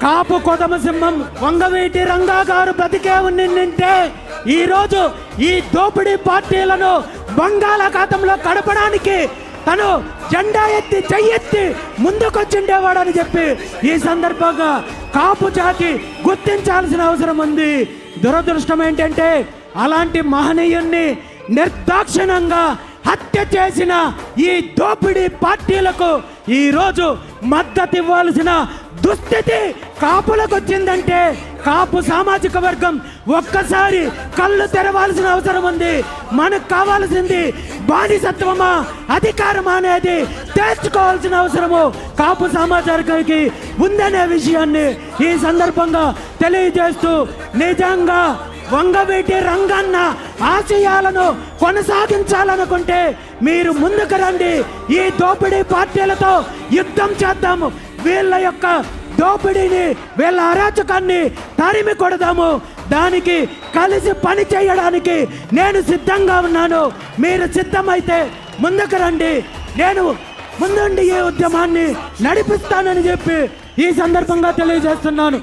కాపు కొదమ సింహం వంగవీటి రంగా గారు బతికే ఉండింటే ఈరోజు ఈ దోపిడీ పార్టీలను బంగాళాఖాతంలో కడపడానికి తను జెండా ఎత్తి చెయ్యెత్తి ముందుకొచ్చిండేవాడని చెప్పి ఈ సందర్భంగా కాపు జాతి గుర్తించాల్సిన అవసరం ఉంది. దురదృష్టం ఏంటంటే అలాంటి మహనీయుణ్ణి నిర్దాక్షిణంగా హత్య చేసిన ఈ దోపిడీ పార్టీలకు ఈరోజు మద్దతు ఇవ్వాల్సిన దుస్థితి కాపులకు వచ్చిందంటే కాపు సామాజిక వర్గం ఒక్కసారి కళ్ళు తెరవాల్సిన అవసరం ఉంది. మనకు కావాల్సింది బానిసత్వమా అధికారమా అనేది తేల్చుకోవాల్సిన అవసరము కాపు సమాజానికి ఉందనే విషయాన్ని ఈ సందర్భంగా తెలియజేస్తూ నిజంగా వంగవీటి రంగన్న ఆశయాలను కొనసాగించాలనుకుంటే మీరు ముందుకు రండి. ఈ దోపిడీ పార్టీలతో యుద్ధం చేద్దాము. వీళ్ళ యొక్క దోపిడీని వీళ్ళ అరాచకాన్ని తరిమి కొడదాము. దానికి కలిసి పని చేయడానికి నేను సిద్ధంగా ఉన్నాను. మీరు సిద్ధమైతే ముందుకు రండి. నేను ముందుండి ఈ ఉద్యమాన్ని నడిపిస్తానని చెప్పి ఈ సందర్భంగా తెలియజేస్తున్నాను.